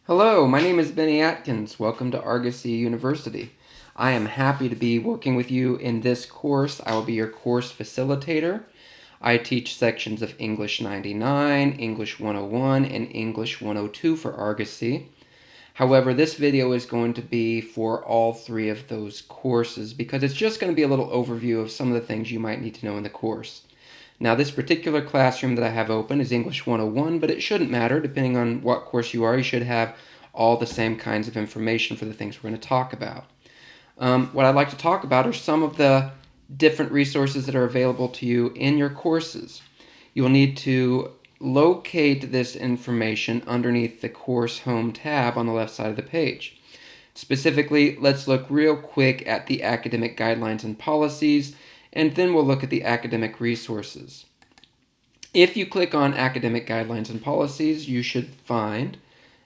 Hello, my name is Benny Atkins. Welcome to Argosy University. I am happy to be working with you in this course. I will be your course facilitator. I teach sections of English 99, English 101, and English 102 for Argosy. However, this video is going to be for all three of those courses because it's just going to be a little overview of some of the things you might need to know in the course. Now, this particular classroom that I have open is English 101, but it shouldn't matter. Depending on what course you are, you should have all the same kinds of information for the things we're going to talk about. What I'd like to talk about are some of the different resources that are available to you in your courses. You'll need to locate this information underneath the Course Home tab on the left side of the page. Specifically, let's look real quick at the academic guidelines and policies, and then we'll look at the academic resources. If you click on academic guidelines and policies, you should find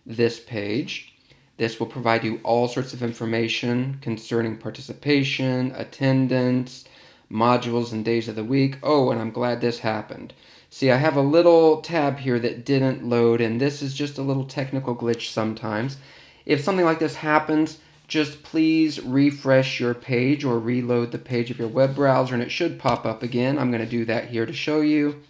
this page. This will provide you all sorts of information concerning participation, attendance, modules and days of the week. Oh, and I'm glad this happened. See, I have a little tab here that didn't load, and this is just a little technical glitch sometimes. If something like this happens, just please refresh your page or reload the page of your web browser and it should pop up again. I'm going to do that here to show you.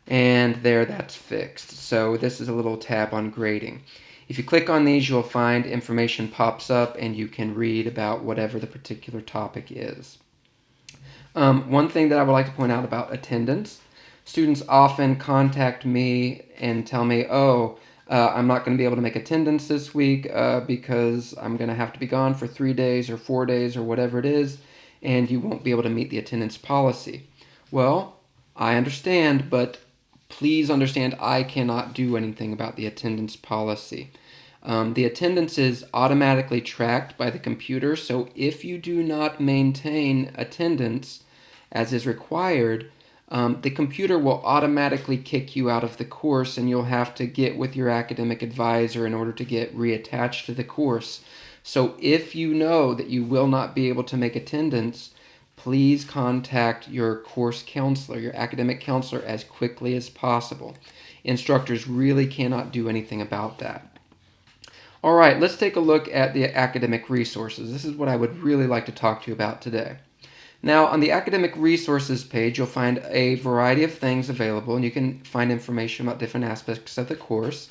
And there, that's fixed. So this is a little tab on grading. If you click on these, you'll find information pops up and you can read about whatever the particular topic is. One thing that I would like to point out about attendance, students often contact me and tell me, I'm not going to be able to make attendance this week because I'm going to have to be gone for 3 days or 4 days or whatever it is, and you won't be able to meet the attendance policy. Well, I understand, but please understand I cannot do anything about the attendance policy. The attendance is automatically tracked by the computer, so if you do not maintain attendance as is required, the computer will automatically kick you out of the course and you'll have to get with your academic advisor in order to get reattached to the course. So if you know that you will not be able to make attendance, please contact your course counselor, your academic counselor, as quickly as possible. Instructors really cannot do anything about that. All right, let's take a look at the academic resources. This is what I would really like to talk to you about today. Now, on the academic resources page, you'll find a variety of things available, and you can find information about different aspects of the course.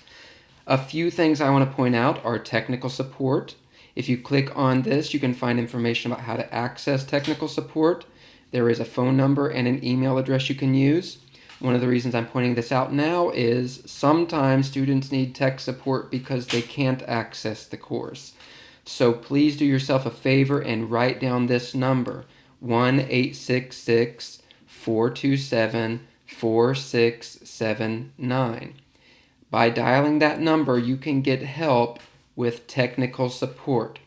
A few things I want to point out are technical support. If you click on this, you can find information about how to access technical support. There is a phone number and an email address you can use. One of the reasons I'm pointing this out now is sometimes students need tech support because they can't access the course. So please do yourself a favor and write down this number, 1-866-427-4679. By dialing that number, you can get help with technical support.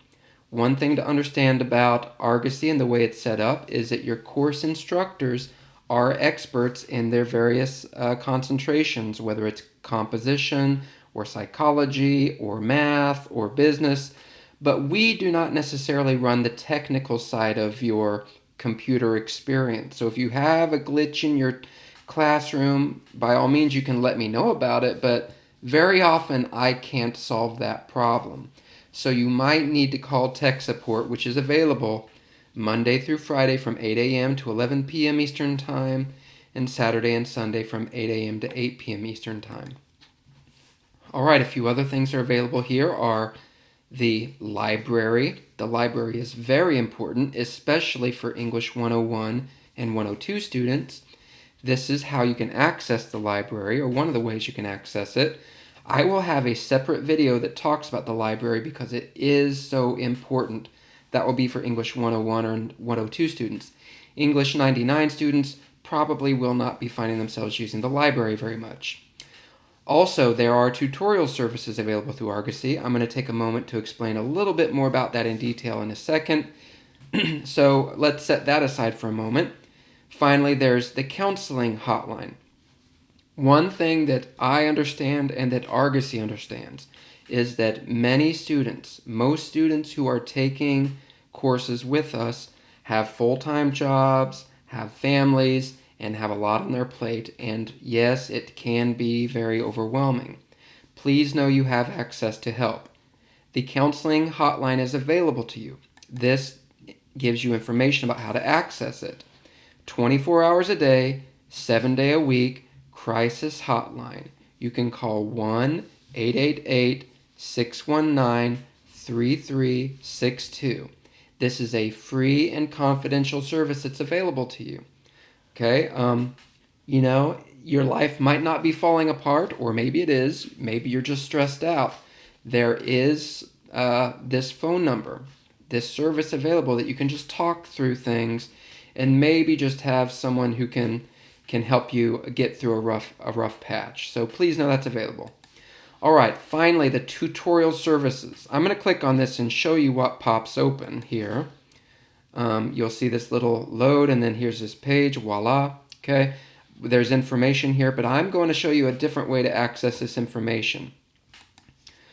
One thing to understand about Argosy and the way it's set up is that your course instructors are experts in their various concentrations, whether it's composition or psychology or math or business, but we do not necessarily run the technical side of your computer experience. So if you have a glitch in your classroom, by all means you can let me know about it, but very often I can't solve that problem. So you might need to call tech support, which is available Monday through Friday from 8 a.m. to 11 p.m. Eastern Time, and Saturday and Sunday from 8 a.m. to 8 p.m. Eastern Time. All right, a few other things that are available here are the library. The library is very important, especially for English 101 and 102 students. This is how you can access the library, or one of the ways you can access it. I will have a separate video that talks about the library because it is so important. That will be for English 101 or 102 students. English 99 students probably will not be finding themselves using the library very much. Also, there are tutorial services available through Argosy. I'm going to take a moment to explain a little bit more about that in detail in a second. So let's set that aside for a moment. Finally, there's the counseling hotline. One thing that I understand and that Argosy understands is that many students, most students who are taking courses with us, have full-time jobs, have families, and have a lot on their plate, and yes, it can be very overwhelming. please know you have access to help. The counseling hotline is available to you. This gives you information about how to access it. 24 hours a day, 7 days a week, crisis hotline. You can call 1-888-619-3362. This is a free and confidential service that's available to you. Okay? Your life might not be falling apart, or maybe it is. Maybe you're just stressed out. There is this phone number, this service available that you can just talk through things and maybe just have someone who can help you get through a rough patch. So please know that's available. All right, finally, the tutorial services. I'm going to click on this and show you what pops open here. You'll see this little load, and then here's this page, voila. Okay, there's information here, but I'm going to show you a different way to access this information.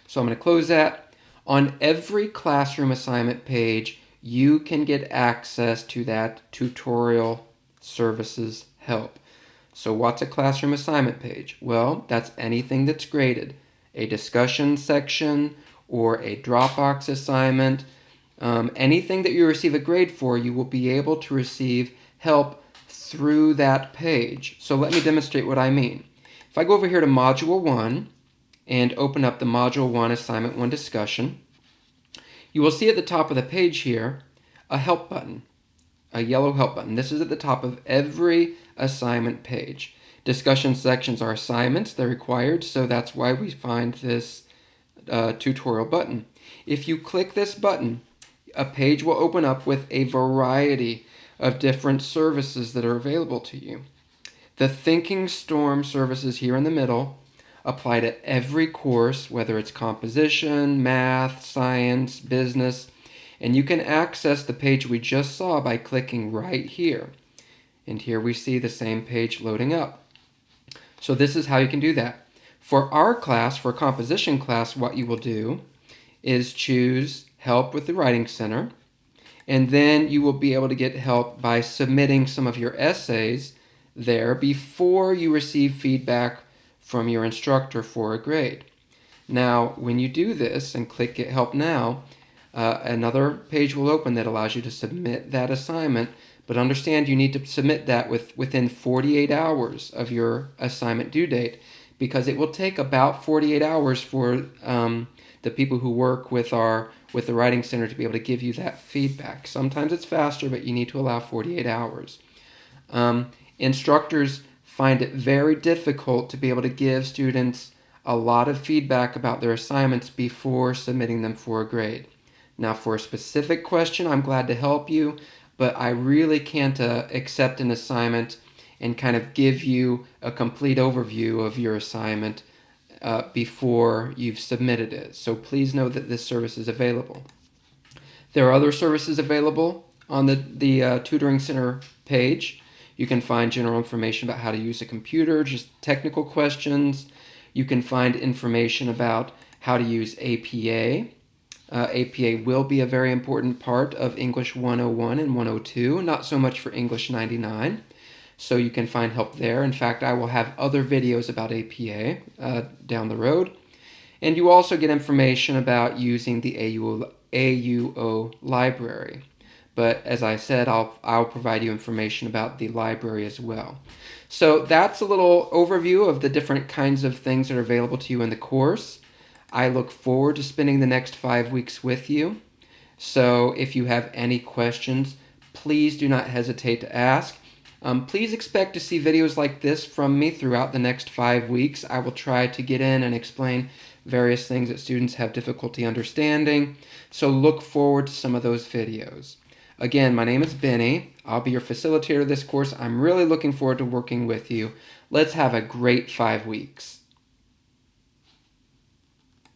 So I'm going to close that. On every classroom assignment page, you can get access to that tutorial services help. So what's a classroom assignment page? Well, that's anything that's graded. A discussion section or a Dropbox assignment. Anything that you receive a grade for, you will be able to receive help through that page. So let me demonstrate what I mean. If I go over here to Module 1 and open up the Module 1 Assignment 1 discussion, you will see at the top of the page here a help button, a yellow help button. This is at the top of every assignment page. Discussion sections are assignments, they're required, so that's why we find this tutorial button. If you click this button, a page will open up with a variety of different services that are available to you. The Thinking Storm services here in the middle apply to every course, whether it's composition, math, science, business, and you can access the page we just saw by clicking right here. And here we see the same page loading up. So this is how you can do that. For our class, for composition class, what you will do is choose Help with the Writing Center, and then you will be able to get help by submitting some of your essays there before you receive feedback from your instructor for a grade. Now, when you do this and click Get Help Now, another page will open that allows you to submit that assignment, but understand you need to submit that within 48 hours of your assignment due date, because it will take about 48 hours for the people who work with the Writing Center to be able to give you that feedback. Sometimes it's faster, but you need to allow 48 hours. Instructors find it very difficult to be able to give students a lot of feedback about their assignments before submitting them for a grade. Now, for a specific question, I'm glad to help you, but I really can't accept an assignment and kind of give you a complete overview of your assignment before you've submitted it. So please know that this service is available. There are other services available on the Tutoring Center page. You can find general information about how to use a computer, just technical questions. You can find information about how to use APA. APA will be a very important part of English 101 and 102, not so much for English 99. So you can find help there. In fact, I will have other videos about APA down the road. And you also get information about using the AUO library. But as I said, I'll provide you information about the library as well. So that's a little overview of the different kinds of things that are available to you in the course. I look forward to spending the next 5 weeks with you. So if you have any questions, please do not hesitate to ask. Please expect to see videos like this from me throughout the next 5 weeks. I will try to get in and explain various things that students have difficulty understanding. So look forward to some of those videos. Again, my name is Benny. I'll be your facilitator of this course. I'm really looking forward to working with you. Let's have a great 5 weeks.